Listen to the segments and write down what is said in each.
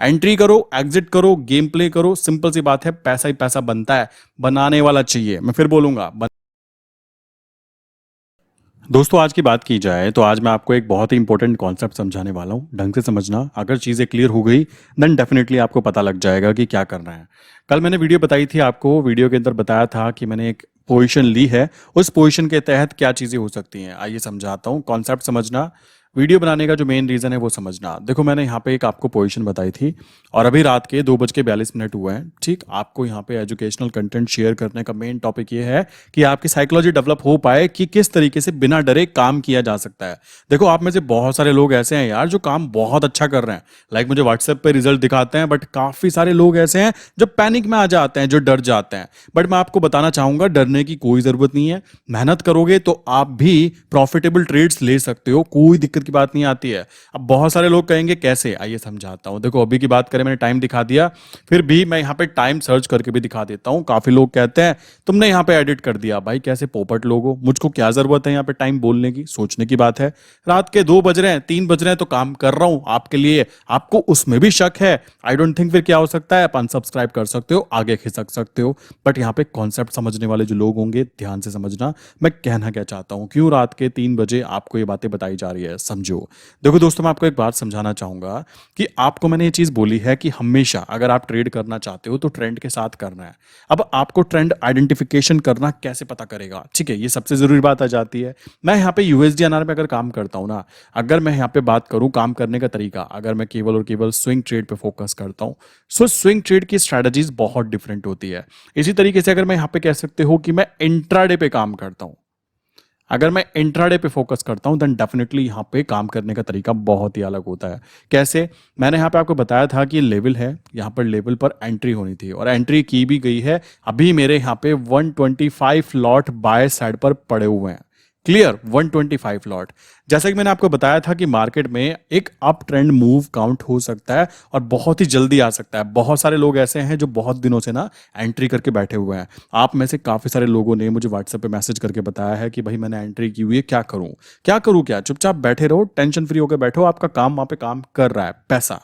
Entry करो, exit करो, game play करो, सिंपल सी बात है, पैसा ही पैसा बनता है, बनाने वाला चाहिए। मैं फिर बोलूंगा दोस्तों, आज की बात की जाए तो आज मैं आपको एक बहुत ही इंपॉर्टेंट कॉन्सेप्ट समझाने वाला हूँ। ढंग से समझना, अगर चीज़ें क्लियर हो गई देन डेफिनेटली आपको पता लग जाएगा कि क्या करना है। कल मैंने वीडियो बताई थी आपको, वीडियो के अंदर बताया था कि मैंने एक पोजीशन ली है, उस पोजीशन के तहत क्या चीज़ें हो सकती हैं। आइए समझाता हूँ, कॉन्सेप्ट समझना, वीडियो बनाने का जो मेन रीज़न है वो समझना। देखो, मैंने यहाँ पे एक आपको पोजीशन बताई थी और अभी रात के 2:42 हुए हैं। ठीक, आपको यहाँ पे एजुकेशनल कंटेंट शेयर करने का मेन टॉपिक ये है कि आपकी साइकोलॉजी डेवलप हो पाए कि किस तरीके से बिना डरे काम किया जा सकता है। देखो, आप में से बहुत सारे लोग ऐसे हैं यार जो काम बहुत अच्छा कर रहे हैं, लाइक मुझे व्हाट्सएप पे रिजल्ट दिखाते हैं, बट काफ़ी सारे लोग ऐसे हैं जो पैनिक में आ जाते हैं, जो डर जाते हैं। बट मैं आपको बताना चाहूंगा, डरने की कोई ज़रूरत नहीं है। मेहनत करोगे तो आप भी प्रॉफिटेबल ट्रेड्स ले सकते हो, कोई दिक्कत की बात नहीं आती है। अब बहुत सारे लोग कहेंगे कैसे, आइए समझाता हूं। देखो, अभी की बात करें, मैंने टाइम दिखा दिया, फिर भी मैं यहाँ पे टाइम सर्च करके भी दिखा देता हूं। काफी लोग कहते हैं तुमने यहाँ पे एडिट कर दिया। भाई कैसे पोपट लोग हो, मुझको क्या जरूरत है यहाँ पे टाइम बोलने की, सोचने की बात है। रात के 2 बज रहे हैं, 3 बज रहे हैं, तो काम कर रहा हूं आपके लिए। आपको उसमें भी शक है, आई डोंट थिंक, फिर क्या हो सकता है, आप अनसब्सक्राइब कर सकते हो, आगे खिसक सकते हो। बट यहाँ पे कॉन्सेप्ट समझने वाले जो लोग होंगे, ध्यान से समझना मैं कहना क्या चाहता हूं, क्यों रात के 3 बजे आपको ये बातें बताई जा रही है, समझो। देखो दोस्तों, मैं आपको एक बात समझाना चाहूंगा कि आपको मैंने ये चीज बोली है कि हमेशा अगर आप ट्रेड करना चाहते हो तो ट्रेंड के साथ करना है। अब आपको ट्रेंड आइडेंटिफिकेशन करना कैसे पता करेगा, ठीक है, ये सबसे जरूरी बात आ जाती है। मैं यहाँ पे यूएसडीएनआर में अगर काम करता हूँ ना, अगर मैं यहाँ पे बात करूँ काम करने का तरीका, अगर मैं केवल और केवल स्विंग ट्रेड पे फोकस करता हूँ, सो स्विंग ट्रेड की स्ट्रेटजीज बहुत डिफरेंट होती है। इसी तरीके से अगर मैं यहाँ पे कह सकते हो कि मैं इंट्राडे पे काम करता हूँ, अगर मैं इंट्राडे पे फोकस करता हूं देन डेफिनेटली यहां पे काम करने का तरीका बहुत ही अलग होता है। कैसे, मैंने यहां पे आपको बताया था कि लेवल है, यहां पर लेवल पर एंट्री होनी थी और एंट्री की भी गई है। अभी मेरे यहां पे 125 लॉट बाय साइड पर पड़े हुए हैं। Clear, 125 lot. जैसा कि मैंने आपको बताया था कि मार्केट में एक अप ट्रेंड मूव काउंट हो सकता है और बहुत ही जल्दी आ सकता है। बहुत सारे लोग ऐसे हैं जो बहुत दिनों से ना एंट्री करके बैठे हुए हैं। आप में से काफी सारे लोगों ने मुझे व्हाट्सएप पे मैसेज करके बताया है कि भाई मैंने एंट्री की हुई है, क्या करूं, क्या करूं, क्या, चुपचाप बैठे रहो, टेंशन फ्री होकर बैठो, आपका काम वहां पे काम कर रहा है। पैसा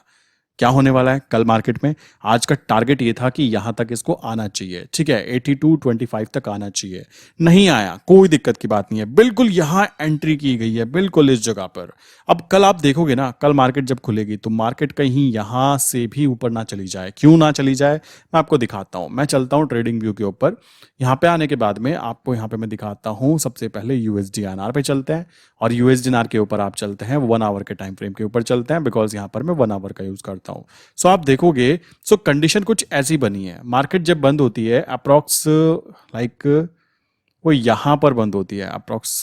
क्या होने वाला है कल मार्केट में, आज का टारगेट ये था कि यहां तक इसको आना चाहिए, ठीक है, 82.25 तक आना चाहिए। नहीं आया, कोई दिक्कत की बात नहीं है, बिल्कुल यहां एंट्री की गई है, बिल्कुल इस जगह पर। अब कल आप देखोगे ना, कल मार्केट जब खुलेगी तो मार्केट कहीं यहां से भी ऊपर ना चली जाए। क्यों ना चली जाए, मैं आपको दिखाता हूं। मैं चलता हूं ट्रेडिंग व्यू के ऊपर, यहां पे आने के बाद में आपको यहां पे मैं दिखाता हूं। सबसे पहले यूएसडीएनआर पे चलते हैं और यूएसडीएनआर के ऊपर आप चलते हैं 1 आवर के टाइम फ्रेम के ऊपर चलते हैं, बिकॉज यहां पर मैं 1 आवर का यूज करता हूं। सो आप देखोगे, सो कंडीशन कुछ ऐसी बनी है। मार्केट जब बंद होती है अप्रोक्स लाइक वो यहां पर बंद होती है, अप्रोक्स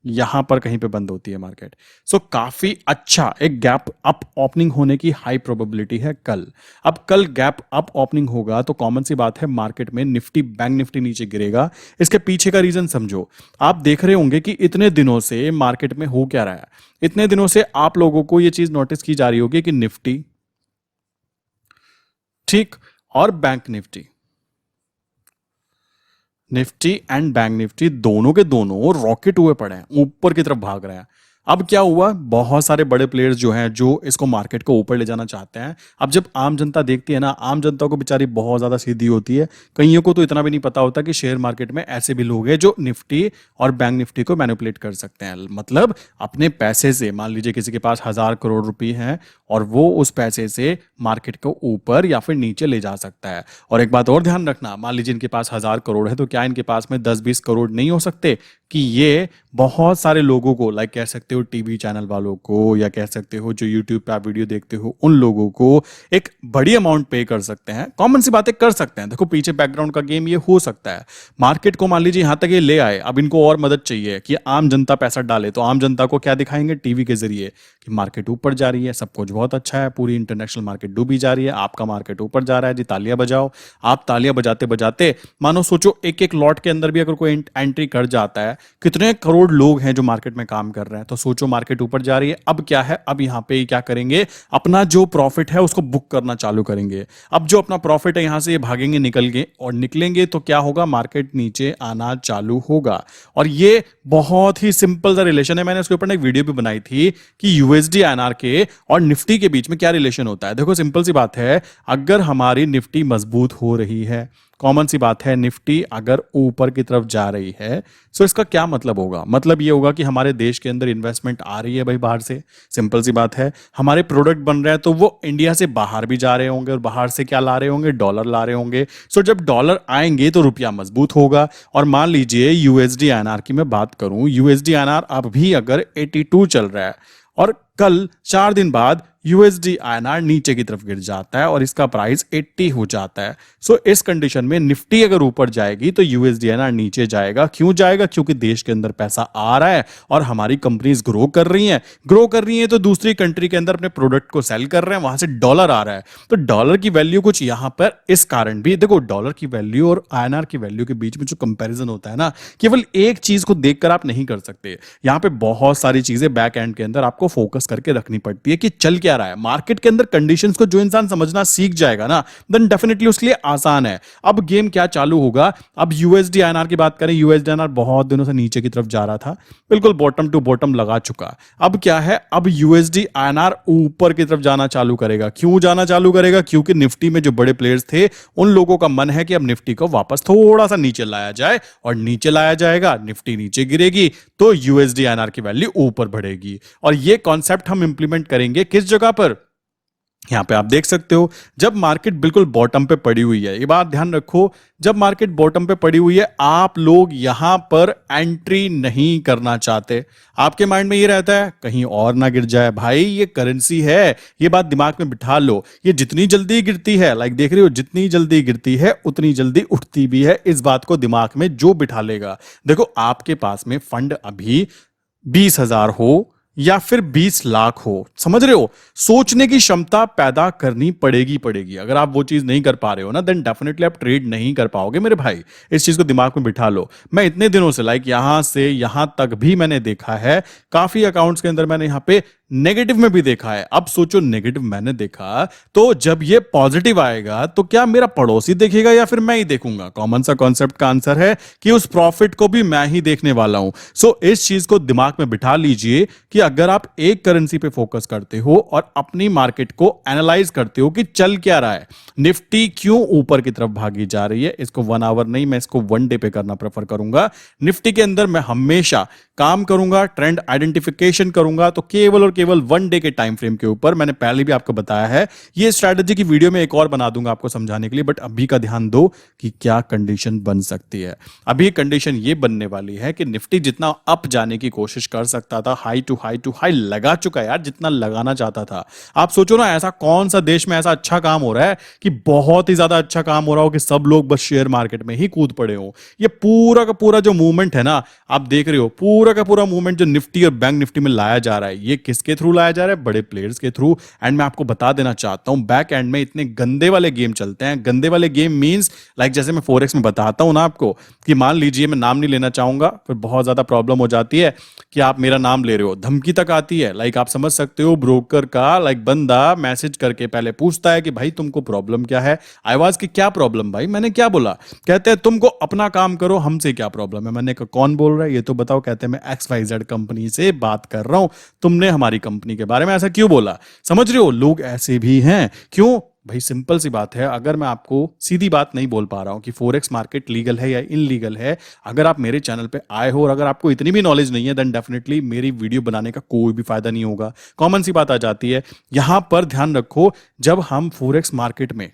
यहां पर कहीं पे बंद होती है मार्केट। सो काफी अच्छा एक गैप अप ओपनिंग होने की हाई प्रोबेबिलिटी है कल। अब कल गैप अप ओपनिंग होगा तो कॉमन सी बात है, मार्केट में निफ्टी बैंक निफ्टी नीचे गिरेगा। इसके पीछे का रीजन समझो। आप देख रहे होंगे कि इतने दिनों से मार्केट में हो क्या रहा है। इतने दिनों से आप लोगों को यह चीज नोटिस की जा रही होगी कि निफ्टी, ठीक, और bank Nifty, Nifty and bank Nifty दोनों के दोनों रॉकेट हुए पड़े हैं, ऊपर की तरफ भाग रहे हैं। अब क्या हुआ, बहुत सारे बड़े प्लेयर्स जो हैं जो इसको मार्केट को ऊपर ले जाना चाहते हैं। अब जब आम जनता देखती है ना, आम जनता को बेचारी बहुत ज्यादा सीधी होती है। कईयों को तो इतना भी नहीं पता होता कि शेयर मार्केट में ऐसे भी लोग हैं जो निफ्टी और बैंक निफ्टी को मैनिपुलेट कर सकते हैं। मतलब अपने पैसे से, मान लीजिए किसी के पास 1,000 करोड़ रुपए हैं और वो उस पैसे से मार्केट को ऊपर या फिर नीचे ले जा सकता है। और एक बात और ध्यान रखना, मान लीजिए इनके पास 1,000 करोड़ है तो क्या इनके पास में 10-20 करोड़ नहीं हो सकते कि ये बहुत सारे लोगों को, लाइक कह सकते हो टीवी चैनल वालों को, या कह सकते हो जो यूट्यूब पे आप वीडियो देखते हो उन लोगों को एक बड़ी अमाउंट पे कर सकते हैं। कॉमन सी बातें कर सकते हैं। देखो, पीछे बैकग्राउंड का गेम ये हो सकता है। मार्केट को मान लीजिए यहां तक ये ले आए, अब इनको और मदद चाहिए कि आम जनता पैसा डाले, तो आम जनता को क्या दिखाएंगे टीवी के जरिए कि मार्केट ऊपर जा रही है, सब कुछ बहुत अच्छा है, पूरी इंटरनेशनल मार्केट डूबी जा रही है, आपका मार्केट ऊपर जा रहा है जी, तालियां बजाओ। आप तालियां बजाते बजाते मानो सोचो एक एक लॉट के अंदर भी अगर कोई एंट्री कर जाता है, कितने करोड़ लोग हैं जो मार्केट में काम कर रहे हैं, तो सोचो मार्केट ऊपर जा रही है। अब क्या है, अब यहां पे क्या करेंगे, अपना जो प्रॉफिट है उसको बुक करना चालू करेंगे। अब जो अपना प्रॉफिट है यहां से ये भागेंगे, निकलेंगे, और निकलेंगे तो क्या होगा, मार्केट नीचे आना चालू होगा। और ये बहुत ही सिंपल सा रिलेशन है। मैंने उसके ऊपर एक वीडियो भी बनाई थी कि यूएसडी आईएनआर के और निफ्टी निफ्टी के बीच में क्या रिलेशन होता है? देखो सिंपल सी बात है, अगर हमारी निफ्टी मजबूत हो रही है, कॉमन सी बात है, निफ्टी अगर ऊपर की तरफ जा रही है, तो इसका क्या मतलब होगा? मतलब ये होगा कि हमारे देश के अंदर इन्वेस्टमेंट आ रही है भाई बाहर से। सिंपल सी बात है, हमारे प्रोडक्ट बन रहे हैं तो वो इंडिया से बाहर भी जा रहे होंगे, और बाहर से क्या ला रहे होंगे? डॉलर ला रहे होंगे। सो जब डॉलर आएंगे तो रुपया मजबूत होगा। और मान लीजिए यूएसडी आईएनआर की मैं बात करूं, यूएसडी आईएनआर अब भी अगर 82 चल रहा है और कल 4 दिन बाद यूएसडी आईएनआर नीचे की तरफ गिर जाता है और इसका प्राइस 80 हो जाता है, सो इस कंडीशन में निफ्टी अगर ऊपर जाएगी तो यूएसडी आईएनआर नीचे जाएगा। क्यों जाएगा? क्योंकि देश के अंदर पैसा आ रहा है और हमारी कंपनीज ग्रो कर रही हैं। ग्रो कर रही हैं तो दूसरी कंट्री के अंदर अपने प्रोडक्ट को सेल कर रहे हैं, वहां से डॉलर आ रहा है। तो डॉलर की वैल्यू कुछ यहां पर इस कारण भी, देखो डॉलर की वैल्यू और आईएनआर की वैल्यू के बीच में जो कंपैरिजन होता है ना, केवल एक चीज को देखकर आप नहीं कर सकते। यहां पे बहुत सारी चीजें बैक एंड के अंदर आपको फोकस करके रखनी पड़ती है कि चल क्या रहा है मार्केट के अंदर। कंडीशंस को जो इंसान समझना सीख जाएगा ना, देन डेफिनेटली उसके लिए आसान है। अब गेम क्या चालू होगा? अब यूएसडी आईएनआर की बात करें, यूएसडी आईएनआर बहुत दिनों से नीचे की तरफ जा रहा था, बिल्कुल बॉटम टू बॉटम लगा चुका। अब क्या है? अब यूएसडी आईएनआर ऊपर की तरफ जाना चालू करेगा। क्यों जाना चालू करेगा? क्योंकि निफ्टी में जो बड़े प्लेयर्स थे उन लोगों का मन है कि अब निफ्टी को वापस थोड़ा सा नीचे लाया जाए, और नीचे लाया जाएगा, निफ्टी नीचे गिरेगी तो यूएसडी आईएनआर की वैल्यू ऊपर बढ़ेगी। और ये कॉन्सेप्ट हम इंप्लीमेंट करेंगे किस जगह पर? यहां पे आप देख सकते हो, जब मार्केट बिल्कुल बॉटम पे पड़ी हुई है, ये बात ध्यान रखो, जब मार्केट बॉटम पे पड़ी हुई है आप लोग यहां पर एंट्री नहीं करना चाहते। आपके माइंड में ये रहता है कहीं और ना गिर जाए। भाई ये करेंसी है, ये बात दिमाग में बिठा लो। ये जितनी जल्दी गिरती है, लाइक देख रहे हो, जितनी जल्दी गिरती है उतनी जल्दी उठती भी है। इस बात को दिमाग में जो बिठा लेगा, देखो आपके पास में फंड अभी 20,000 हो या फिर 20 लाख हो, समझ रहे हो, सोचने की क्षमता पैदा करनी पड़ेगी। अगर आप वो चीज नहीं कर पा रहे हो ना, देन डेफिनेटली आप ट्रेड नहीं कर पाओगे मेरे भाई। इस चीज को दिमाग में बिठा लो। मैं इतने दिनों से, लाइक यहां से यहां तक भी मैंने देखा है, काफी अकाउंट्स के अंदर मैंने यहां पे नेगेटिव में भी देखा है। अब सोचो, नेगेटिव मैंने देखा तो जब ये पॉजिटिव आएगा तो क्या मेरा पड़ोसी देखेगा या फिर मैं ही देखूंगा? कॉमन सा कॉन्सेप्ट का आंसर है कि उस प्रॉफिट को भी मैं ही देखने वाला हूं। सो इस चीज को दिमाग में बिठा लीजिए कि अगर आप एक करेंसी पे फोकस करते हो और अपनी मार्केट को एनालाइज करते हो कि चल क्या रहा है, निफ्टी क्यों ऊपर की तरफ भागी जा रही है, इसको 1 आवर नहीं, मैं इसको 1 डे पे करना प्रेफर करूंगा। निफ्टी के अंदर मैं हमेशा काम करूंगा, ट्रेंड आइडेंटिफिकेशन करूंगा, तो केवल और केवल 1 डे के टाइम फ्रेम के ऊपर। मैंने पहले भी आपको बताया है, ये स्ट्रैटेजी की वीडियो में एक और बना दूंगा आपको समझाने के लिए, बट अभी का ध्यान दो कि क्या कंडीशन बन सकती है। अभी कंडीशन ये बनने वाली है कि निफ्टी जितना अप जाने की कोशिश कर सकता था, हाई टू हाई लगा चुका है यार, जितना लगाना चाहता था। आप सोचो ना, ऐसा कौन सा देश में ऐसा अच्छा काम हो रहा है कि बहुत ही ज्यादा अच्छा काम हो रहा हो कि सब लोग बस शेयर मार्केट में ही कूद पड़े हो। ये पूरा का पूरा जो मूवमेंट है ना, आप देख रहे हो, पूरा का पूरा मूवमेंट जो निफ्टी और बैंक निफ्टी में लाया जा रहा है, ये किसके थ्रू लाया जा रहा है? बड़े प्लेयर्स के थ्रू। एंड मैं आपको बता देना चाहता हूं, बैक एंड में इतने गंदे वाले गेम चलते हैं। गंदे वाले गेम मींस लाइक जैसे मैं फॉरेक्स में बताता हूं ना आपको, कि मान लीजिए, मैं नाम नहीं लेना चाहूंगा, फिर बहुत ज्यादा प्रॉब्लम हो जाती है कि आप मेरा नाम ले रहे हो, धमकी तक आती है। लाइक आप समझ सकते हो, ब्रोकर का लाइक बंदा मैसेज करके पहले पूछता है कि भाई तुमको प्रॉब्लम क्या है। आवाज की क्या प्रॉब्लम भाई, मैंने क्या बोला? कहते हैं तुमको अपना काम करो, हमसे क्या प्रॉब्लम है। मैंने कहा कौन बोल रहा है ये तो बताओ। कहते हैं मैं XYZ कंपनी से बात कर रहा हूं, तुमने हमारी कंपनी के बारे में ऐसा क्यों बोला? समझ रहे हो, लोग ऐसे भी हैं। क्यों भाई? सिंपल सी बात है, अगर मैं आपको सीधी बात नहीं बोल पा रहा हूं कि फॉरेक्स मार्केट लीगल है या इनलीगल है, अगर आप मेरे चैनल पे आए हो और अगर आपको इतनी भी नॉलेज नहीं है, देन डेफिनेटली मेरी वीडियो बनाने का कोई भी फायदा नहीं होगा। कॉमन सी बात आ जाती है। यहां पर ध्यान रखो, जब हम फॉरेक्स मार्केट में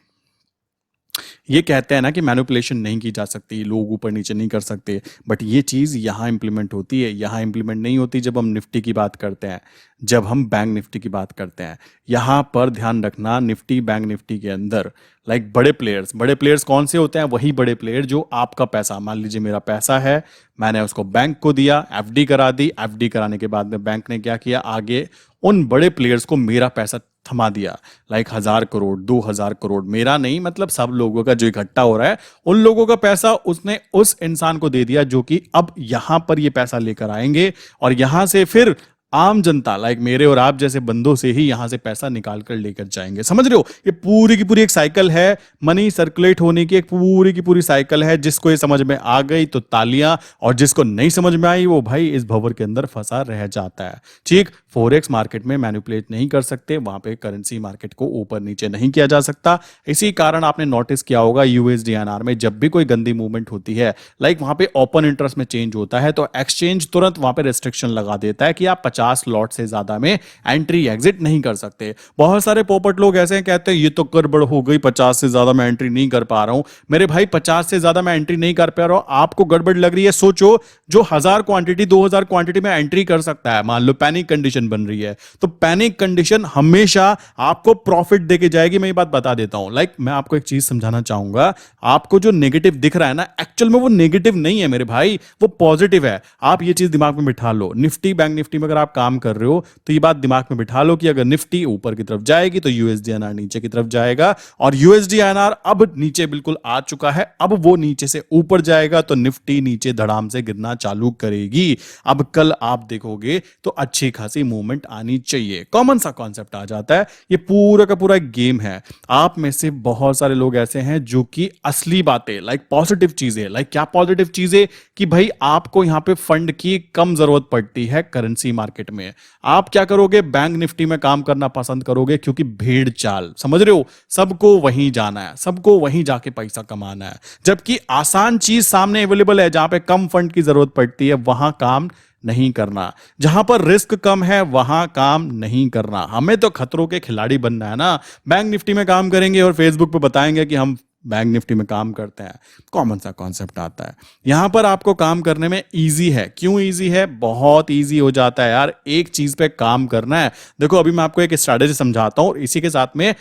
ये कहते हैं ना कि मैनिपुलेशन नहीं की जा सकती, लोग ऊपर नीचे नहीं कर सकते, बट ये चीज़ यहाँ इंप्लीमेंट होती है। यहाँ इंप्लीमेंट नहीं होती जब हम निफ्टी की बात करते हैं, जब हम बैंक निफ्टी की बात करते हैं। यहाँ पर ध्यान रखना, निफ्टी बैंक निफ्टी के अंदर लाइक बड़े प्लेयर्स कौन से होते हैं? वही बड़े प्लेयर जो आपका पैसा, मान लीजिए मेरा पैसा है, मैंने उसको बैंक को दिया, FD करा दी, FD कराने के बाद में बैंक ने क्या किया, आगे उन बड़े प्लेयर्स को मेरा पैसा थमा दिया। लाइक 1,000 करोड़ 2,000 करोड़, मेरा नहीं, मतलब सब लोगों का जो इकट्ठा हो रहा है, उन लोगों का पैसा उसने उस इंसान को दे दिया जो कि अब यहां पर ये पैसा लेकर आएंगे और यहां से फिर आम जनता लाइक मेरे और आप जैसे बंदों से ही यहां से पैसा निकाल कर लेकर जाएंगे। समझ रहे हो, ये पूरी की पूरी एक साइकिल है, मनी सर्कुलेट होने की एक पूरी की पूरी साइकिल है। जिसको ये समझ में आ गई तो तालियां, और जिसको नहीं समझ में आई वो भाई इस भंवर के अंदर फंसा रह जाता है। ठीक, फॉरेक्स मार्केट में मैनिपुलेट नहीं कर सकते, वहां पे करेंसी मार्केट को ऊपर नीचे नहीं किया जा सकता। इसी कारण आपने नोटिस किया होगा यूएसडीएनआर में जब भी कोई गंदी मूवमेंट होती है, लाइक वहां पे ओपन इंटरेस्ट में चेंज होता है, तो एक्सचेंज तुरंत वहां पे रेस्ट्रिक्शन लगा देता है कि आप 50 लॉट से ज्यादा में एंट्री एग्जिट नहीं कर सकते। बहुत सारे पोपट लोग ऐसे हैं, कहते हैं ये तो गड़बड़ हो गई, 50 से ज्यादा मैं एंट्री नहीं कर पा रहा हूं। मेरे भाई 50 से ज्यादा मैं एंट्री नहीं कर पा रहा हूं, आपको गड़बड़ लग रही है। सोचो, जो 1000 क्वांटिटी 2000 क्वांटिटी में एंट्री कर सकता है, मान लो पैनिक कंडीशन बन रही है, तो पैनिक कंडीशन हमेशा आपको प्रॉफिट देके जाएगी। मैं ये बात बता देता हूं। लाइक मैं आपको एक चीज समझाना चाहूंगा, आपको जो नेगेटिव दिख रहा है ना, एक्चुअल में वो नेगेटिव नहीं है मेरे भाई, वो पॉजिटिव है। आप ये चीज दिमाग में बिठा लो। निफ्टी बैंक निफ्टी में अगर आप काम कर रहे हो तो ये बात दिमाग में बिठा लो कि अगर निफ्टी ऊपर की तरफ जाएगी तो यूएसडीएनआर नीचे की तरफ जाएगा, और यूएसडीएनआर अब नीचे बिल्कुल आ चुका है, अब वो नीचे से ऊपर जाएगा तो निफ्टी नीचे धड़ाम से गिरना चालू करेगी। अब कल आप देखोगे तो अच्छी खासी मूवमेंट आनी चाहिए। कॉमन सा कॉन्सेप्ट आ जाता है, ये पूरा का पूरा एक गेम है। आप में से बहुत सारे लोग ऐसे हैं जो कि असली बातें लाइक पॉजिटिव चीजें, लाइक क्या पॉजिटिव चीजें, कि भाई आपको यहां पे फंड की कम जरूरत पड़ती है करेंसी मार्केट में। आप क्या करोगे, बैंक निफ्टी में काम करना पसंद करोगे, क्योंकि भेड़ चाल, समझ रहे हो, सबको वहीं जाना है, सबको वहीं जाके पैसा कमाना है। जबकि आसान चीज सामने अवेलेबल है, जहां पे कम फंड की जरूरत पड़ती है वहां काम नहीं करना, जहां पर रिस्क कम है वहां काम नहीं करना। हमें तो खतरों के खिलाड़ी बनना है ना। बैंक निफ्टी में काम करेंगे और फेसबुक पे बताएंगे कि हम बैंक निफ्टी में काम करते हैं। कॉमन सा कॉन्सेप्ट आता है। यहां पर आपको काम करने में इजी है। क्यों इजी है? बहुत इजी हो जाता है यार, एक चीज पे काम करना है। देखो अभी मैं आपको एक स्ट्रैटेजी समझाता हूं, और इसी के साथ में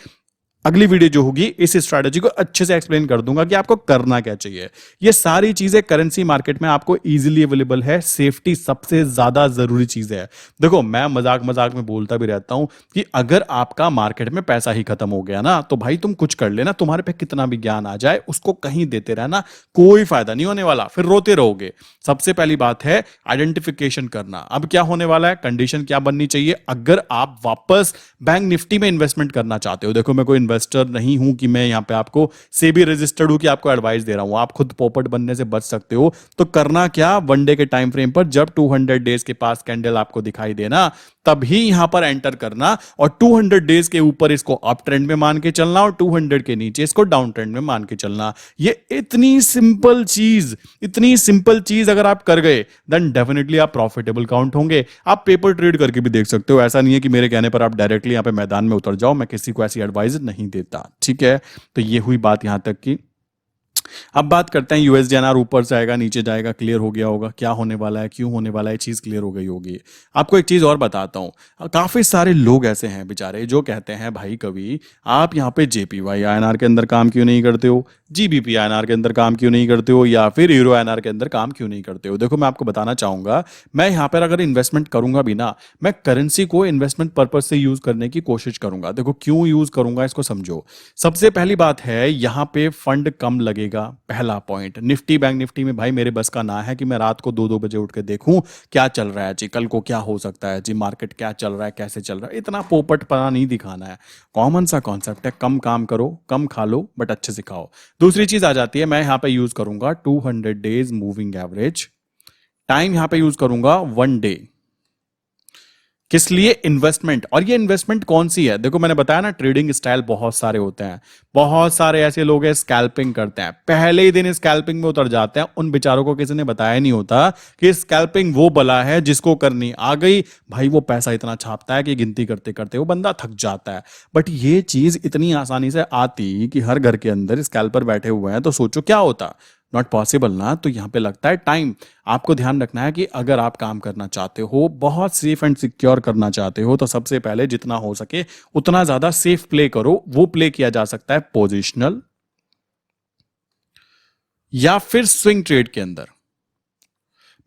अगली वीडियो जो होगी इस स्ट्रैटेजी को अच्छे से एक्सप्लेन कर दूंगा कि आपको करना क्या चाहिए। ये सारी चीजें करेंसी मार्केट में आपको इजीली अवेलेबल है। सेफ्टी सबसे ज्यादा जरूरी चीज है। देखो मैं मजाक मजाक में बोलता भी रहता हूं कि अगर आपका मार्केट में पैसा ही खत्म हो गया ना, तो भाई तुम कुछ कर लेना, तुम्हारे पे कितना भी ज्ञान आ जाए उसको कहीं देते रहना, कोई फायदा नहीं होने वाला, फिर रोते रहोगे। सबसे पहली बात है आइडेंटिफिकेशन करना। अब क्या होने वाला है, कंडीशन क्या बननी चाहिए अगर आप वापस बैंक निफ्टी में इन्वेस्टमेंट करना चाहते हो। देखो मैं कोई इन्वेस्टर नहीं हूं कि मैं यहां पे आपको सेबी रजिस्टर्ड हूं कि आपको एडवाइस दे रहा हूं। आप खुद पोपट बनने से बच सकते हो। तो करना क्या, वन डे के टाइम फ्रेम पर जब 200 डेज के पास कैंडल आपको दिखाई देना, तभी यहां पर एंटर करना, और 200 डेज के ऊपर इसको अप ट्रेंड में मान के चलना, और 200 के नीचे इसको डाउन ट्रेंड में मान के चलना। ये इतनी सिंपल चीज अगर आप कर गए देन डेफिनेटली आप प्रॉफिटेबल काउंट होंगे। आप पेपर ट्रेड करके भी देख सकते हो। ऐसा नहीं है कि मेरे कहने पर आप डायरेक्टली यहां पे मैदान में उतर जाओ, मैं किसी को ऐसी एडवाइस नहीं देता। ठीक है, तो ये हुई बात यहां तक की। अब बात करते हैं यूएसडीएनआर ऊपर जाएगा नीचे जाएगा, क्लियर हो गया होगा क्या होने वाला है, क्यों होने वाला है, चीज क्लियर हो गई होगी। आपको एक चीज और बताता हूं, काफी सारे लोग ऐसे हैं बेचारे जो कहते हैं भाई कभी आप यहाँ पे जेपीवाई आईएनआर के अंदर काम क्यों नहीं करते हो, जीबीपी आईएनआर के अंदर काम क्यों नहीं करते हो, या फिर यूरो आईएनआर के अंदर काम क्यों नहीं करते हो। देखो मैं आपको बताना चाहूंगा, मैं यहाँ पर अगर इन्वेस्टमेंट करूंगा भी ना, मैं करेंसी को इन्वेस्टमेंट पर्पज से यूज करने की कोशिश करूंगा। देखो क्यों यूज करूंगा इसको समझो। सबसे पहली बात है यहाँ पे फंड कम लगेगा, पहला पॉइंट। निफ्टी बैंक निफ्टी में भाई मेरे बस का ना है कि मैं रात को 2-2 बजे उठ के देखूं क्या चल रहा है जी, कल को क्या हो सकता है जी, मार्केट क्या चल रहा है, कैसे चल रहा है। इतना पोपट पना नहीं दिखाना है। कॉमन सा कॉन्सेप्ट है, कम काम करो, कम खा लो, बट अच्छे से खाओ। दूसरी चीज आ जाती है, मैं यहां पे यूज करूंगा 200 डेज मूविंग एवरेज। टाइम यहां पे यूज करूंगा 1 डे। किस लिए? इन्वेस्टमेंट। और ये इन्वेस्टमेंट कौन सी है? देखो मैंने बताया ना, ट्रेडिंग स्टाइल बहुत सारे होते हैं। बहुत सारे ऐसे लोग हैं स्कैल्पिंग करते हैं, पहले ही दिन स्कैल्पिंग में उतर जाते हैं। उन बेचारों को किसी ने बताया नहीं होता कि स्कैल्पिंग वो बला है जिसको करनी आ गई, भाई वो पैसा इतना छापता है कि गिनती करते करते वो बंदा थक जाता है। बट ये चीज इतनी आसानी से आती कि हर घर के अंदर स्कैल्पर बैठे हुए हैं, तो सोचो क्या होता। नॉट पॉसिबल ना। तो यहां पे लगता है टाइम। आपको ध्यान रखना है कि अगर आप काम करना चाहते हो, बहुत सेफ एंड सिक्योर करना चाहते हो, तो सबसे पहले जितना हो सके उतना ज्यादा सेफ प्ले करो। वो प्ले किया जा सकता है पोजिशनल या फिर स्विंग ट्रेड के अंदर।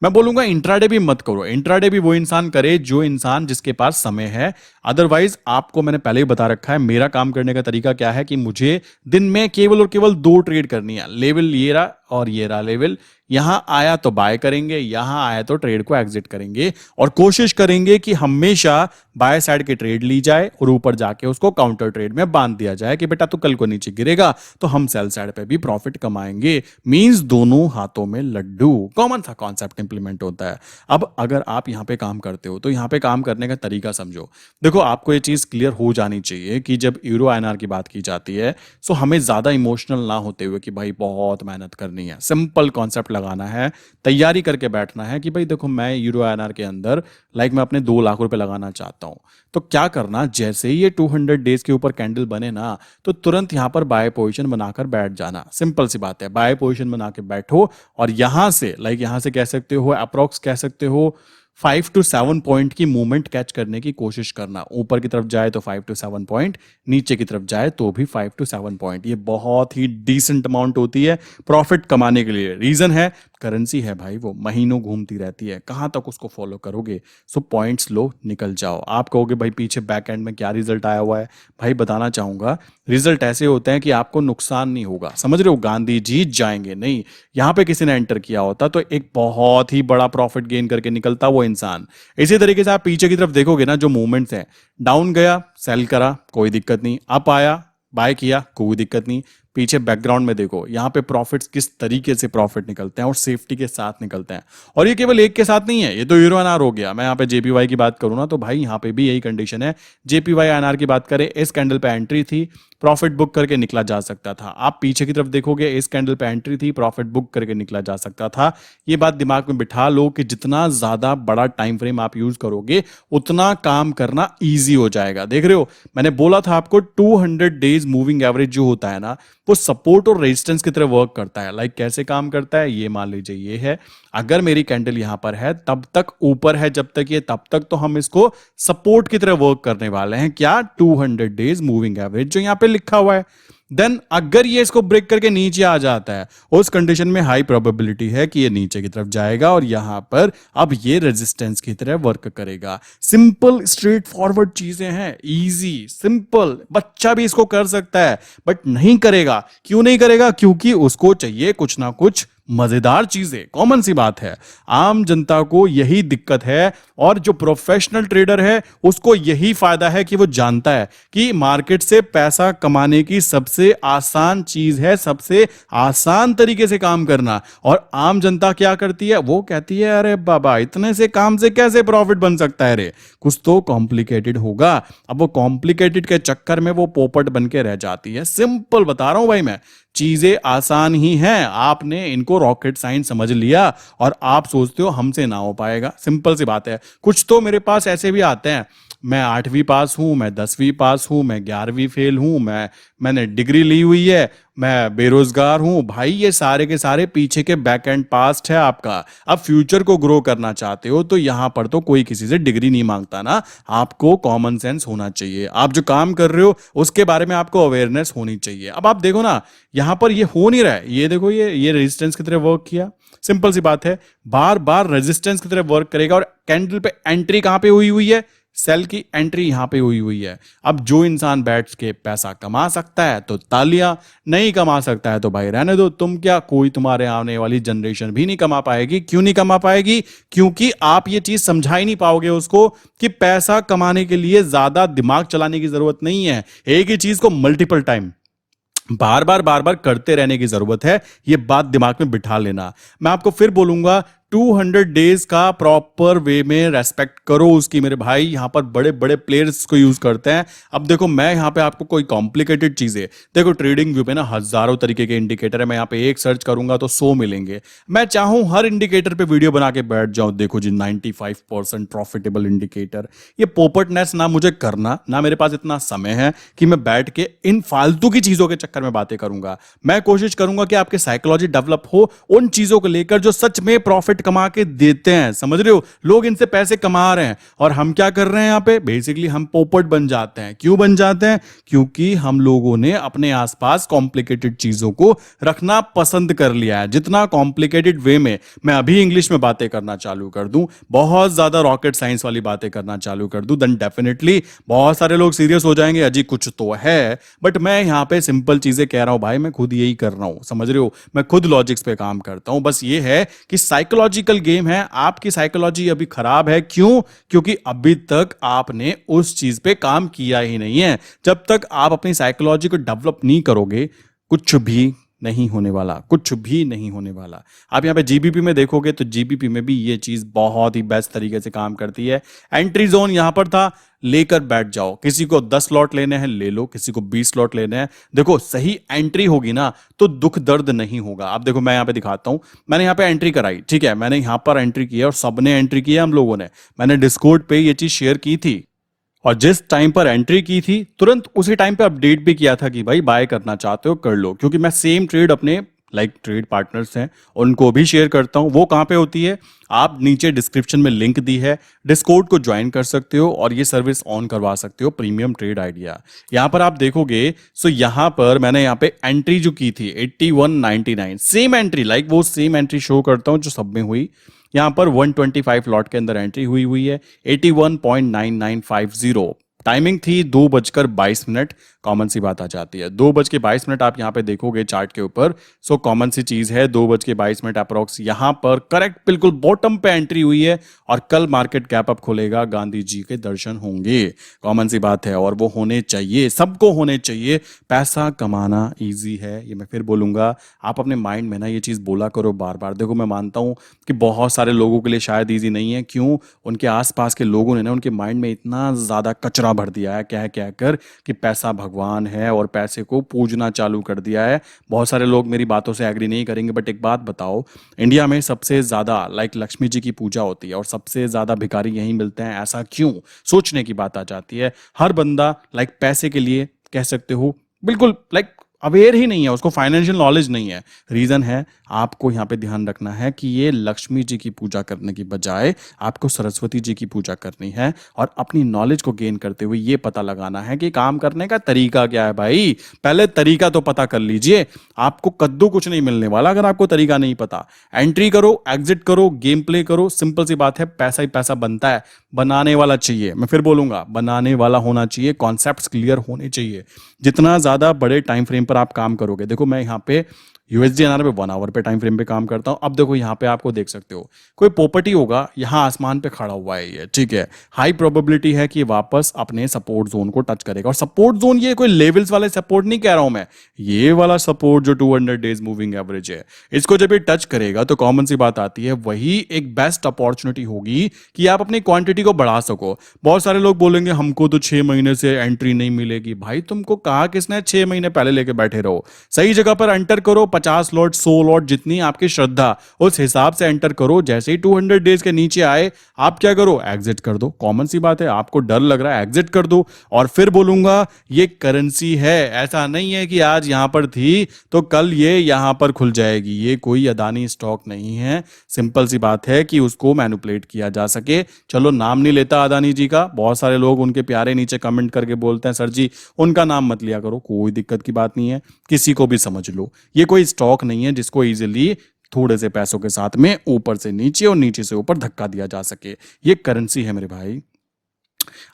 मैं बोलूंगा इंट्राडे भी मत करो। इंट्राडे भी वो इंसान करे जो इंसान जिसके पास समय है। अदरवाइज आपको मैंने पहले ही बता रखा है मेरा काम करने का तरीका क्या है कि मुझे दिन में केवल और केवल 2 ट्रेड करनी है। लेवल ये रहा, और ये रहा लेवल, यहां आया तो बाय करेंगे, यहां आया तो ट्रेड को एग्जिट करेंगे और कोशिश करेंगे कि हमेशा बाय साइड की ट्रेड ली जाए और ऊपर जाके उसको काउंटर ट्रेड में बांध दिया जाए कि बेटा तू कल को नीचे गिरेगा तो हम सेल साइड पे भी प्रॉफिट कमाएंगे। मींस दोनों हाथों में लड्डू, कॉमन सा कॉन्सेप्ट इंप्लीमेंट होता है। अब अगर आप यहां पे काम करते हो तो यहां पे काम करने का तरीका समझो। देखो आपको ये चीज क्लियर हो जानी चाहिए कि जब यूरो आईएनआर की बात की जाती है तो हमें ज्यादा इमोशनल ना होते हुए कि भाई बहुत मेहनत करनी है, सिंपल कॉन्सेप्ट लगाना है, तैयारी करके बैठना है कि भाई देखो मैं यूरो आईएनआर के अंदर मैं अपने 2 लाख रुपए लगाना चाहता हूं। तो क्या करना, जैसे ही ये 200 डेज के ऊपर कैंडल बने ना तो तुरंत यहां पर बाय पोजीशन बनाकर बैठ जाना। सिंपल सी बात है, बाय पोजीशन बना के बैठो और यहां से यहां से कह सकते हो अप्रोक्स, कह सकते हो 5 to 7 पॉइंट की मूवमेंट कैच करने की कोशिश करना। ऊपर की तरफ जाए तो 5 to 7 पॉइंट, नीचे की तरफ जाए तो भी 5 to 7 पॉइंट। ये बहुत ही डिसेंट अमाउंट होती है प्रॉफिट कमाने के लिए। रीजन है करेंसी है भाई, वो महीनों घूमती रहती है, कहां तक उसको फॉलो करोगे। सो पॉइंट्स लो, निकल जाओ। आप कहोगे भाई पीछे बैक एंड में क्या रिजल्ट आया हुआ है, भाई बताना चाहूंगा रिजल्ट ऐसे होते हैं कि आपको नुकसान नहीं होगा। समझ रहे हो, गांधी जी जाएंगे नहीं। यहां पे किसी ने एंटर किया होता तो एक बहुत ही बड़ा प्रॉफिट गेन करके निकलता वो इंसान। इसी तरीके से आप पीछे की तरफ देखोगे ना, जो मूवमेंट्स हैं, डाउन गया सेल करा कोई दिक्कत नहीं, अप आया बाय किया कोई दिक्कत नहीं। पीछे बैकग्राउंड में देखो यहाँ पे प्रॉफिट्स किस तरीके से प्रॉफिट निकलते हैं और सेफ्टी के साथ निकलते हैं। और ये केवल एक के साथ नहीं है, ये तो यूरो एनआर हो गया। मैं यहाँ पे जेपीवाई की बात करूँ ना तो भाई यहाँ पे भी यही कंडीशन है। जेपीवाई एनआर की बात करें, इस कैंडल पे एंट्री थी, प्रॉफिट बुक करके निकला जा सकता था। आप पीछे की तरफ देखोगे, इस कैंडल पे एंट्री थी, प्रॉफिट बुक करके निकला जा सकता था। ये बात दिमाग में बिठा लो कि जितना ज्यादा बड़ा टाइम फ्रेम आप यूज करोगे उतना काम करना इजी हो जाएगा। देख रहे हो, मैंने बोला था आपको 200 डेज मूविंग एवरेज जो होता है ना वो सपोर्ट और रेजिस्टेंस की तरह वर्क करता है। कैसे काम करता है, ये मान लीजिए ये है, अगर मेरी कैंडल यहां पर है तब तक ऊपर है, जब तक ये तब तक तो हम इसको सपोर्ट की तरह वर्क करने वाले हैं। क्या, 200 डेज मूविंग एवरेज जो यहां पे लिखा हुआ है। देन अगर ये इसको ब्रेक करके नीचे आ जाता है, उस कंडीशन में हाई प्रोबेबिलिटी है कि ये नीचे की तरफ जाएगा और यहां पर अब ये रेजिस्टेंस की तरह वर्क करेगा। सिंपल स्ट्रेट फॉरवर्ड चीजें हैं, इजी सिंपल, बच्चा भी इसको कर सकता है बट नहीं करेगा। क्यों नहीं करेगा, क्योंकि उसको चाहिए कुछ ना कुछ मजेदार चीजें। कॉमन सी बात है, आम जनता को यही दिक्कत है और जो प्रोफेशनल ट्रेडर है उसको यही फायदा है कि वो जानता है कि मार्केट से पैसा कमाने की सबसे आसान चीज है, सबसे आसान तरीके से काम करना। और आम जनता क्या करती है, वो कहती है अरे बाबा इतने से काम से कैसे प्रॉफिट बन सकता है रे, कुछ तो कॉम्प्लिकेटेड होगा। अब वो कॉम्प्लिकेटेड के चक्कर में वो पोपट बन के रह जाती है। सिंपल बता रहा हूं भाई मैं, चीजें आसान ही हैं, आपने इनको रॉकेट साइंस समझ लिया और आप सोचते हो हमसे ना हो पाएगा। सिंपल सी बात है। कुछ तो मेरे पास ऐसे भी आते हैं, मैं 8वीं पास हूं, मैं 10वीं पास हूं, मैं 11वीं फेल हूं, मैंने डिग्री ली हुई है, मैं बेरोजगार हूं। भाई ये सारे के सारे पीछे के बैक एंड पास्ट है आपका। अब फ्यूचर को ग्रो करना चाहते हो तो यहां पर तो कोई किसी से डिग्री नहीं मांगता ना, आपको कॉमन सेंस होना चाहिए। आप जो काम कर रहे हो उसके बारे में आपको अवेयरनेस होनी चाहिए। अब आप देखो ना, यहां पर ये हो नहीं रहा है, ये देखो ये रेजिस्टेंस की तरह वर्क किया। सिंपल सी बात है, बार बार रेजिस्टेंस की तरह वर्क करेगा। और कैंडल पे एंट्री कहां पे हुई हुई है, सेल की एंट्री यहां पे हुई हुई है। अब जो इंसान बैठ के पैसा कमा सकता है तो तालियां, नहीं कमा सकता है तो भाई रहने दो। तुम क्या, कोई तुम्हारे आने वाली जनरेशन भी नहीं कमा पाएगी। क्यों नहीं कमा पाएगी, क्योंकि आप ये चीज समझा ही नहीं पाओगे उसको कि पैसा कमाने के लिए ज्यादा दिमाग चलाने की जरूरत नहीं है, एक ही चीज को मल्टीपल टाइम बार बार करते रहने की जरूरत है। ये बात दिमाग में बिठा लेना। मैं आपको फिर बोलूंगा, 200 डेज का प्रॉपर वे में रेस्पेक्ट करो उसकी मेरे भाई। यहां पर बड़े बड़े प्लेयर्स को यूज करते हैं। अब देखो मैं यहां पे आपको कोई कॉम्प्लिकेटेड चीजें, देखो ट्रेडिंग व्यू पे ना हजारों तरीके के इंडिकेटर है। मैं यहां पे एक सर्च करूंगा तो 100 मिलेंगे। मैं चाहूं हर इंडिकेटर पे वीडियो बना के बैठ जाऊं, देखो जी 95% प्रॉफिटेबल इंडिकेटर। ये पोपटनेस ना मुझे करना, ना मेरे पास इतना समय है कि मैं बैठ के इन फालतू की चीजों के चक्कर में बातें करूंगा। मैं कोशिश करूंगा कि आपके साइकोलॉजी डेवलप हो उन चीजों को लेकर जो सच में प्रॉफिट प्रॉफिट कमा के देते हैं, समझ रहे हो, लोग इनसे पैसे कमा रहे हैं और हम क्या कर रहे हैं यहाँ पे, बेसिकली हम पोपट बन जाते हैं। क्यों बन जाते हैं? क्योंकि हम लोगों ने अपने आसपास कॉम्प्लिकेटेड चीजों को रखना पसंद कर लिया है। जितना कॉम्प्लिकेटेड वे में मैं अभी इंग्लिश में बातें करना चालू कर दूं, बहुत ज्यादा रॉकेट साइंस वाली बातें करना चालू कर दूं, देन डेफिनेटली बहुत सारे लोग सीरियस हो जाएंगे, अजी कुछ तो है। बट मैं यहां पे सिंपल चीजें कह रहा हूं भाई, मैं खुद यही कर रहा हूं, समझ रहे हो, मैं खुद लॉजिक्स पे काम करता हूं। बस ये है कि साइकोलॉजिकल गेम है, आपकी साइकोलॉजी अभी खराब है। क्यों? क्योंकि अभी तक आपने उस चीज पे काम किया ही नहीं है। जब तक आप अपनी साइकोलॉजी को डेवलप नहीं करोगे, कुछ भी नहीं होने वाला, कुछ भी नहीं होने वाला। आप यहाँ पे जीबीपी में देखोगे तो जीबीपी में भी ये चीज बहुत ही बेस्ट तरीके से काम करती है। एंट्री जोन यहां पर था, लेकर बैठ जाओ, किसी को 10 स्लॉट लेने हैं ले लो, किसी को 20 स्लॉट लेने हैं। देखो सही एंट्री होगी ना तो दुख दर्द नहीं होगा। आप देखो मैं यहाँ पे दिखाता हूं, मैंने यहाँ पे एंट्री कराई, ठीक है, मैंने यहाँ पर एंट्री की है और सबने एंट्री की है, हम लोगों ने, मैंने डिस्कॉर्ड पे ये चीज शेयर की थी और जिस टाइम पर एंट्री की थी तुरंत उसी टाइम पे अपडेट भी किया था कि भाई बाय करना चाहते हो कर लो, क्योंकि मैं सेम ट्रेड अपने ट्रेड पार्टनर्स हैं उनको भी शेयर करता हूं। वो कहां पे होती है, आप नीचे डिस्क्रिप्शन में लिंक दी है, डिस्कॉर्ड को ज्वाइन कर सकते हो और ये सर्विस ऑन करवा सकते हो, प्रीमियम ट्रेड आइडिया। यहां पर आप देखोगे सो यहां पर मैंने यहां पे एंट्री जो की थी 81.99, सेम एंट्री, वो सेम एंट्री शो करता हूं जो सब में हुई। यहां पर 125 लॉट के अंदर एंट्री हुई है 81.9950। टाइमिंग थी 2:22। कॉमन सी बात आ जाती है, 2:22 आप यहां पे देखोगे चार्ट के ऊपर, सो कॉमन सी चीज है 2:22 अप्रोक्स यहां पर करेक्ट बिल्कुल बॉटम पे एंट्री हुई है और कल मार्केट गैप अप खुलेगा, गांधी जी के दर्शन होंगे। कॉमन सी बात है और वो होने चाहिए, सबको होने चाहिए। पैसा कमाना इजी है, ये मैं फिर बोलूंगा, आप अपने माइंड में ना ये चीज बोला करो बार बार। देखो मैं मानता हूं कि बहुत सारे लोगों के लिए शायद इजी नहीं है, क्यों? उनके आसपास के लोगों ने ना उनके माइंड में इतना ज्यादा कचरा भर दिया है कह कह कर कि पैसा भगवान है और पैसे को पूजना चालू कर दिया है। बहुत सारे लोग मेरी बातों से एग्री नहीं करेंगे, बट एक बात बताओ, इंडिया में सबसे ज्यादा लक्ष्मी जी की पूजा होती है और सबसे ज्यादा भिखारी यहीं मिलते हैं, ऐसा क्यों? सोचने की बात आ जाती है। हर बंदा पैसे के लिए कह सकते हो बिल्कुल अवेयर ही नहीं है, उसको फाइनेंशियल नॉलेज नहीं है। रीजन है, आपको यहाँ पे ध्यान रखना है कि ये लक्ष्मी जी की पूजा करने की बजाय आपको सरस्वती जी की पूजा करनी है और अपनी नॉलेज को गेन करते हुए ये पता लगाना है कि काम करने का तरीका क्या है। भाई पहले तरीका तो पता कर लीजिए, आपको कद्दू कुछ नहीं मिलने वाला अगर आपको तरीका नहीं पता। एंट्री करो, एग्जिट करो, गेम प्ले करो, सिंपल सी बात है, पैसा ही पैसा बनता है। बनाने वाला चाहिए, मैं फिर बोलूंगा, बनाने वाला होना चाहिए, कॉन्सेप्ट्स क्लियर होने चाहिए। जितना ज्यादा बड़े टाइम फ्रेम पर आप काम करोगे, देखो मैं यहाँ पे यूएसडी एनआर पे 1 आवर पे टाइम फ्रेम पे काम करता हूं। अब देखो यहाँ पे आपको देख सकते हो कोई प्रॉपर्टी होगा, यहाँ आसमान पे खड़ा हुआ है ये, ठीक है, हाई प्रोबेबिलिटी है कि वापस अपने सपोर्ट जोन को टच करेगा। और सपोर्ट जोन ये कोई लेवल्स वाले सपोर्ट नहीं कह रहा हूं मैं, ये वाला सपोर्ट जो 200 डेज मूविंग एवरेज है, इसको जब ये टच करेगा तो कॉमन सी बात आती है, वही एक बेस्ट अपॉर्चुनिटी होगी कि आप अपनी क्वांटिटी को बढ़ा सको। बहुत सारे लोग बोलेंगे हमको तो 6 महीने से एंट्री नहीं मिलेगी। भाई तुमको कहा किसने 6 महीने पहले लेके बैठे रहो, सही जगह पर एंटर करो, 50 लॉट 100 लॉट जितनी आपकी श्रद्धा उस हिसाब से एंटर करो। जैसे ही 200 डेज के नीचे आए आप क्या करो, एग्जिट कर दो। कॉमन सी बात है, आपको डर लग रहा है, एग्जिट कर दो। और फिर बोलूंगा ये करेंसी है, ऐसा नहीं है कि आज यहां पर थी तो कल ये यहां पर खुल जाएगी। ये कोई अदानी स्टॉक नहीं है, सिंपल सी बात है कि उसको मैनिपुलेट किया जा सके। चलो नाम नहीं लेता अदानी जी का, बहुत सारे लोग उनके प्यारे नीचे कमेंट करके बोलते हैं सर जी उनका नाम मत लिया करो, कोई दिक्कत की बात नहीं है, किसी को भी समझ लो। ये कोई स्टॉक नहीं है जिसको इजीली थोड़े से पैसों के साथ में ऊपर से नीचे और नीचे से ऊपर धक्का दिया जा सके। ये करेंसी है मेरे भाई,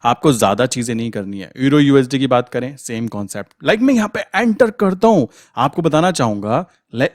आपको ज्यादा चीजें नहीं करनी है। यूरो यूएसडी की बात करें, सेम कॉन्सेप्ट। मैं यहां पे एंटर करता हूं, आपको बताना चाहूंगा,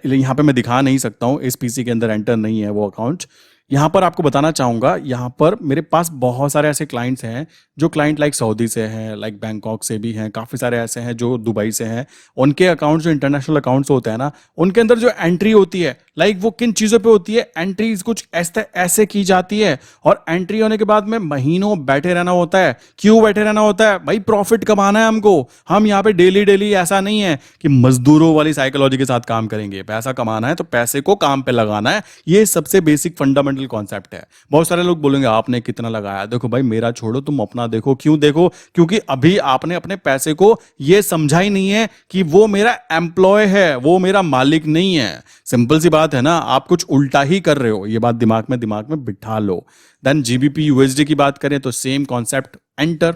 यहां पे मैं दिखा नहीं सकता हूं, इस पीसी के अंदर एंटर नहीं है वो अकाउंट। यहां पर आपको बताना चाहूंगा, यहां पर मेरे पास बहुत सारे ऐसे क्लाइंट्स हैं जो क्लाइंट सऊदी से हैं, बैंकॉक से भी हैं, काफ़ी सारे ऐसे हैं जो दुबई से हैं। उनके अकाउंट्स जो इंटरनेशनल अकाउंट्स होते हैं ना, उनके अंदर जो एंट्री होती है वो किन चीज़ों पे होती है, एंट्रीज कुछ ऐसे की जाती है और एंट्री होने के बाद में महीनों बैठे रहना होता है। क्यों बैठे रहना होता है भाई? प्रॉफिट कमाना है हमको। हम यहाँ पे डेली ऐसा नहीं है कि मजदूरों वाली साइकोलॉजी के साथ काम करेंगे। पैसा कमाना है तो पैसे को काम पे लगाना है, ये सबसे बेसिक फंडामेंटल फंडामेंटल कॉन्सेप्ट है। बहुत सारे लोग बोलेंगे आपने कितना लगाया, देखो भाई मेरा छोड़ो, तुम अपना देखो। क्यों देखो? क्योंकि अभी आपने अपने पैसे को ये समझा ही नहीं है कि वो मेरा एम्प्लॉय है, वो मेरा मालिक नहीं है। सिंपल सी बात है ना, आप कुछ उल्टा ही कर रहे हो, ये बात दिमाग में बिठा लो। देन जीबीपी यूएसडी की बात करें तो सेम कॉन्सेप्ट, एंटर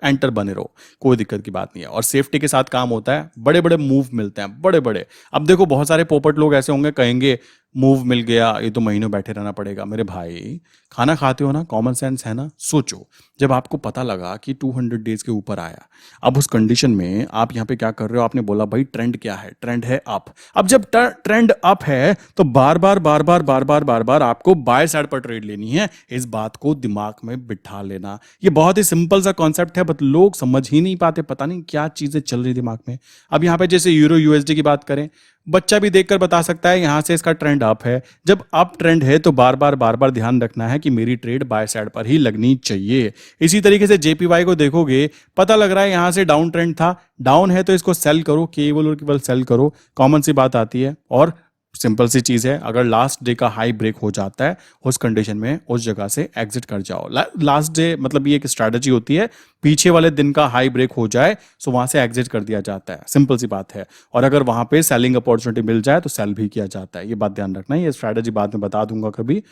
एंटर बने रहो, कोई दिक्कत की बात नहीं है। और सेफ्टी के साथ काम होता है, बड़े बड़े मूव मिलते हैं, बड़े बड़े। अब देखो बहुत सारे पोपट लोग ऐसे होंगे, कहेंगे मूव मिल गया ये तो महीनों बैठे रहना पड़ेगा। मेरे भाई खाना खाते हो ना, कॉमन सेंस है ना, सोचो। जब आपको पता लगा कि 200 डेज के ऊपर आया, अब उस कंडीशन में आप यहाँ पे क्या कर रहे हो? आपने बोला भाई ट्रेंड क्या है? ट्रेंड है अप। अब जब ट्रेंड अप है तो बार बार आपको बाय साइड पर ट्रेड लेनी है। इस बात को दिमाग में बिठा लेना। ये बहुत ही सिंपल सा कॉन्सेप्ट है, बट लोग समझ ही नहीं पाते, पता नहीं क्या चीजें चल रही दिमाग में। अब यहाँ पे जैसे यूरो यूएसडी की बात करें, बच्चा भी देखकर बता सकता है यहां से इसका ट्रेंड अप है। जब अप ट्रेंड है तो बार बार ध्यान रखना है कि मेरी ट्रेड बाय साइड पर ही लगनी चाहिए। इसी तरीके से जेपीवाई को देखोगे, पता लग रहा है यहां से डाउन ट्रेंड था, डाउन है तो इसको सेल करो, केवल और केवल सेल करो, कॉमन सी बात आती है। और सिंपल सी चीज है, अगर लास्ट डे का हाई ब्रेक हो जाता है उस कंडीशन में उस जगह से एग्जिट कर जाओ। लास्ट डे मतलब ये एक स्ट्रैटेजी होती है, पीछे वाले दिन का हाई ब्रेक हो जाए तो वहां से एग्जिट कर दिया जाता है, सिंपल सी बात है। और अगर वहां पे सेलिंग अपॉर्चुनिटी मिल जाए तो सेल भी किया जाता है। ये बात ध्यान रखना है, ये स्ट्रैटेजी बाद में बता दूंगा कभी।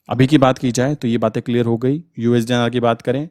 अभी की बात की जाए तो ये बातें क्लियर हो गई। यूएसडीएनआर की बात करें,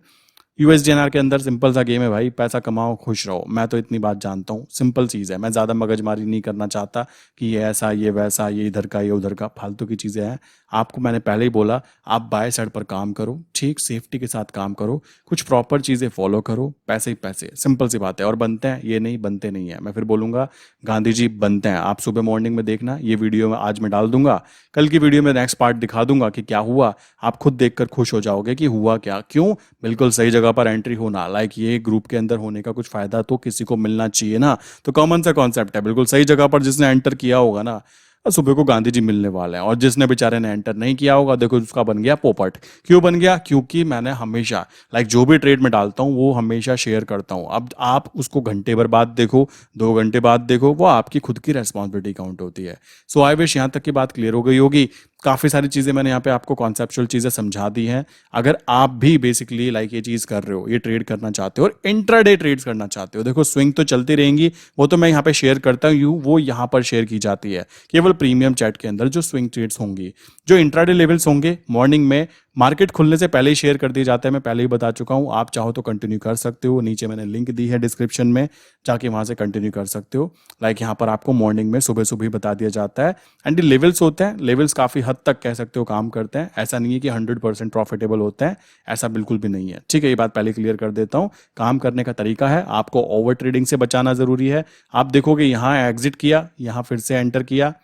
यूएसडीएनआर के अंदर सिंपल सा गेम है भाई, पैसा कमाओ खुश रहो। मैं तो इतनी बात जानता हूँ, सिंपल चीज़ है। मैं ज़्यादा मगजमारी नहीं करना चाहता कि ये ऐसा ये वैसा, ये इधर का ये उधर का, फालतू की चीज़ें हैं। आपको मैंने पहले ही बोला, आप बाय साइड पर काम करो, ठीक सेफ्टी के साथ काम करो, कुछ प्रॉपर चीज़ें फॉलो करो, पैसे ही पैसे, सिंपल सी बात है। और बनते हैं, ये नहीं बनते नहीं है। मैं फिर बोलूँगा गांधी जी बनते हैं। आप सुबह मॉर्निंग में देखना, ये वीडियो में आज मैं डाल दूंगा, कल की वीडियो में नेक्स्ट पार्ट दिखा दूंगा कि क्या हुआ। आप खुद देखकर खुश हो जाओगे कि हुआ क्या, क्यों। बिल्कुल सही जगह पर एंट्री होना, लाइक ये ग्रुप के अंदर होने का कुछ फायदा तो किसी को मिलना चाहिए ना। तो कॉमन सा कॉन्सेप्ट है, बिल्कुल सही जगह पर जिसने एंटर किया होगा ना, सुबह को गांधी जी मिलने वाले हैं। और जिसने बेचारे ने एंटर नहीं किया होगा, देखो उसका बन गया पोपट। क्यों बन गया? क्योंकि मैंने हमेशा लाइक जो भी ट्रेड में डालता हूँ वो हमेशा शेयर करता हूँ। अब आप उसको घंटे भर बाद देखो, 2 घंटे बाद देखो, वो आपकी खुद की रेस्पॉन्सिबिलिटी काउंट होती है। सो आई विश यहाँ तक की बात क्लियर हो गई होगी। काफ़ी सारी चीज़ें मैंने यहाँ पे आपको कॉन्सेप्चुअल चीज़ें समझा दी हैं। अगर आप भी बेसिकली लाइक ये चीज़ कर रहे हो, ये ट्रेड करना चाहते हो और इंट्राडे ट्रेड्स करना चाहते हो, देखो स्विंग तो चलती रहेंगी, वो तो मैं यहाँ पे शेयर करता हूँ, वो यहाँ पर शेयर की जाती है केवल प्रीमियम चैट के अंदर। जो स्विंग ट्रेड्स होंगी, जो इंट्राडे लेवल्स होंगे, मॉर्निंग में मार्केट खुलने से पहले ही शेयर कर दिए जाते हैं। मैं पहले ही बता चुका हूँ, आप चाहो तो कंटिन्यू कर सकते हो, नीचे मैंने लिंक दी है डिस्क्रिप्शन में, जाके वहां से कंटिन्यू कर सकते हो। लाइक यहाँ पर आपको मॉर्निंग में सुबह सुबह ही बता दिया जाता है। एंड लेवल्स होते हैं, लेवल्स काफ़ी हद तक कह सकते हो काम करते हैं। ऐसा नहीं है कि 100% प्रॉफिटेबल होते हैं, ऐसा बिल्कुल भी नहीं है, ठीक है। ये बात पहले क्लियर कर देता हूँ। काम करने का तरीका है, आपको ओवर ट्रेडिंग से बचाना जरूरी है। आप देखोगे यहाँ एग्जिट किया, यहाँ फिर से एंटर किया,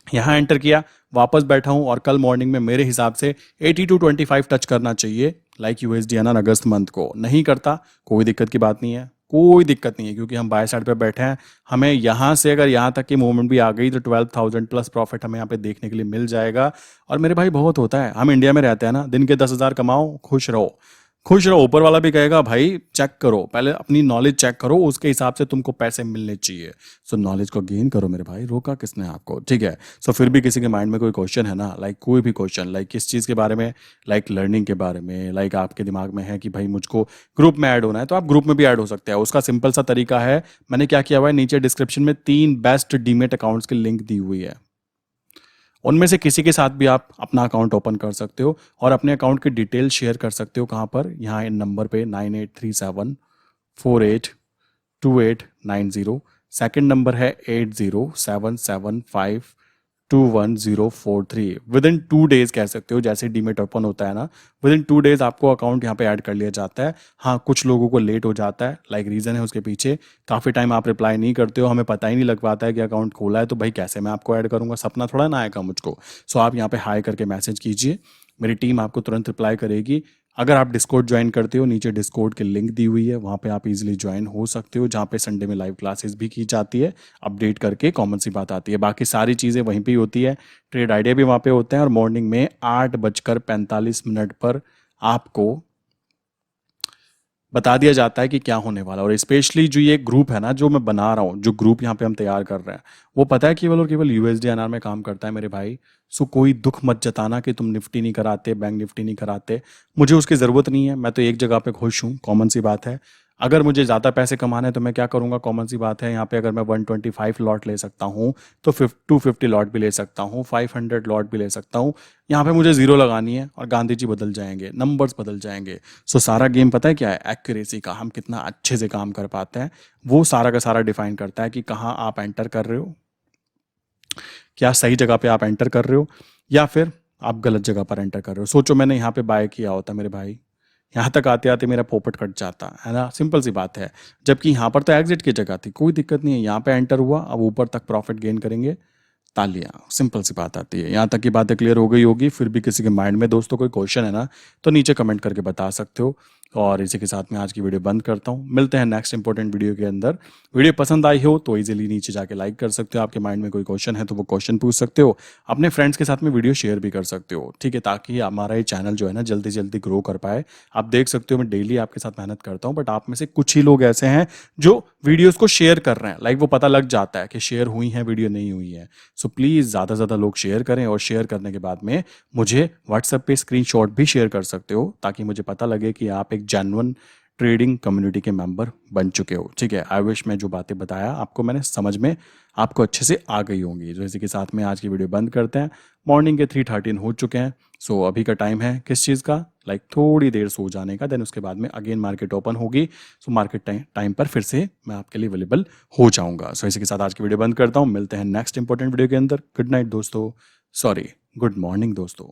यहाँ एंटर किया, वापस बैठा हूं, और कल मॉर्निंग में मेरे हिसाब से 80 to 25 टच करना चाहिए। लाइक यूएसडीएनआर अगस्त मंथ को नहीं करता, कोई दिक्कत की बात नहीं है, कोई दिक्कत नहीं है, क्योंकि हम बाय साइड पे बैठे हैं। हमें यहाँ से अगर यहाँ तक की मूवमेंट भी आ गई तो 12,000 प्लस प्रॉफिट हमें यहाँ पे देखने के लिए मिल जाएगा। और मेरे भाई बहुत होता है, हम इंडिया में रहते हैं ना, दिन के 10,000 कमाओ, खुश रहो, खुश रहो। ऊपर वाला भी कहेगा भाई चेक करो, पहले अपनी नॉलेज चेक करो, उसके हिसाब से तुमको पैसे मिलने चाहिए। सो नॉलेज को गेन करो मेरे भाई, रोका किसने आपको, ठीक है। सो फिर भी किसी के माइंड में कोई क्वेश्चन है ना, लाइक कोई भी क्वेश्चन, लाइक किस चीज़ के बारे में, लाइक लर्निंग के बारे में, लाइक आपके दिमाग में है कि भाई मुझको ग्रुप में ऐड होना है, तो आप ग्रुप में भी ऐड हो सकते हैं। उसका सिंपल सा तरीका है, मैंने क्या किया हुआ है, नीचे डिस्क्रिप्शन में 3 बेस्ट डीमेट अकाउंट्स की लिंक दी हुई है। उनमें से किसी के साथ भी आप अपना अकाउंट ओपन कर सकते हो और अपने अकाउंट की डिटेल शेयर कर सकते हो। कहाँ पर? यहाँ इन नंबर पे 9837482890। सेकंड नंबर है 8077521043। विद इन 2 डेज कह सकते हो, जैसे डीमेट ओपन होता है ना, विद इन 2 डेज आपको अकाउंट यहाँ पे ऐड कर लिया जाता है। हाँ, कुछ लोगों को लेट हो जाता है, लाइक रीज़न है उसके पीछे, काफ़ी टाइम आप रिप्लाई नहीं करते हो, हमें पता ही नहीं लग पाता है कि अकाउंट खोला है, तो भाई कैसे मैं आपको ऐड करूँगा, सपना थोड़ा ना आएगा मुझको। सो आप यहाँ पे हाई करके मैसेज कीजिए, मेरी टीम आपको तुरंत रिप्लाई करेगी। अगर आप डिस्कॉर्ड ज्वाइन करते हो, नीचे डिस्कॉर्ड की लिंक दी हुई है, वहाँ पे आप इजीली ज्वाइन हो सकते हो, जहाँ पे संडे में लाइव क्लासेस भी की जाती है, अपडेट करके, कॉमन सी बात आती है। बाकी सारी चीज़ें वहीं पे ही होती है, ट्रेड आइडिया भी वहाँ पे होते हैं। और मॉर्निंग में 8:45 पर आपको बता दिया जाता है कि क्या होने वाला है। और स्पेशली जो ये ग्रुप है ना जो मैं बना रहा हूँ, जो ग्रुप यहाँ पे हम तैयार कर रहे हैं, वो पता है केवल और केवल USD/INR में काम करता है मेरे भाई। सो कोई दुख मत जताना कि तुम निफ्टी नहीं कराते, बैंक निफ्टी नहीं कराते। मुझे उसकी ज़रूरत नहीं है, मैं तो एक जगह पे खुश हूँ, कॉमन सी बात है। अगर मुझे ज़्यादा पैसे कमाने हैं तो मैं क्या करूँगा, कॉमन सी बात है। यहाँ पे अगर मैं 125 लॉट ले सकता हूँ तो 250 लॉट भी ले सकता हूँ, 500 लॉट भी ले सकता हूँ। यहाँ पे मुझे जीरो लगानी है और गांधी जी बदल जाएंगे, नंबर्स बदल जाएंगे। सो सारा गेम पता है क्या है, एक्यूरेसी का, हम कितना अच्छे से काम कर पाते हैं, वो सारा का सारा डिफाइन करता है कि कहाँ आप एंटर कर रहे हो, क्या सही जगह पे आप एंटर कर रहे हो या फिर आप गलत जगह पर एंटर कर रहे हो। सोचो मैंने यहाँ पे बाय किया होता मेरे भाई, यहाँ तक आते आते मेरा पोपट कट जाता है ना, सिंपल सी बात है। जबकि यहाँ पर तो एग्जिट की जगह थी, कोई दिक्कत नहीं है, यहाँ पे एंटर हुआ, अब ऊपर तक प्रॉफिट गेन करेंगे, तालियां, सिंपल सी बात आती है। यहाँ तक की बातें क्लियर हो गई होगी। फिर भी किसी के माइंड में दोस्तों कोई क्वेश्चन है ना, तो नीचे कमेंट करके बता सकते हो। और इसी के साथ मैं आज की वीडियो बंद करता हूँ, मिलते हैं नेक्स्ट इंपॉर्टेंट वीडियो के अंदर। वीडियो पसंद आई हो तो इजीली नीचे जाके लाइक कर सकते हो, आपके माइंड में कोई क्वेश्चन है तो वो क्वेश्चन पूछ सकते हो, अपने फ्रेंड्स के साथ में वीडियो शेयर भी कर सकते हो, ठीक है, ताकि हमारा ये चैनल जो है ना जल्दी जल्दी ग्रो कर पाए। आप देख सकते हो मैं डेली आपके साथ मेहनत करता हूँ, बट आप में से कुछ ही लोग ऐसे हैं जो वीडियोस को शेयर कर रहे हैं, लाइक वो पता लग जाता है कि शेयर हुई है वीडियो, नहीं हुई है। सो प्लीज़ ज़्यादा से ज़्यादा लोग शेयर करें, और शेयर करने के बाद में मुझे व्हाट्सएप पे स्क्रीनशॉट भी शेयर कर सकते हो, ताकि मुझे पता लगे कि आप एक जेन्युइन ट्रेडिंग कम्युनिटी के मेंबर बन चुके हो, ठीक है। आई विश मैं जो बातें बताया आपको मैंने समझ में आपको अच्छे से आ गई होंगी। तो इसी के साथ में आज की वीडियो बंद करते हैं। मॉर्निंग के 3:13 हो चुके हैं। सो अभी का टाइम है किस चीज़ का, लाइक थोड़ी देर सो जाने का, देन उसके बाद में अगेन मार्केट ओपन होगी। सो मार्केट टाइम पर फिर से मैं आपके लिए अवेलेबल हो जाऊंगा। सो इसी के साथ आज की वीडियो बंद करता हूँ, मिलते हैं नेक्स्ट इंपॉर्टेंट वीडियो के अंदर। गुड नाइट दोस्तों, सॉरी गुड मॉर्निंग दोस्तों।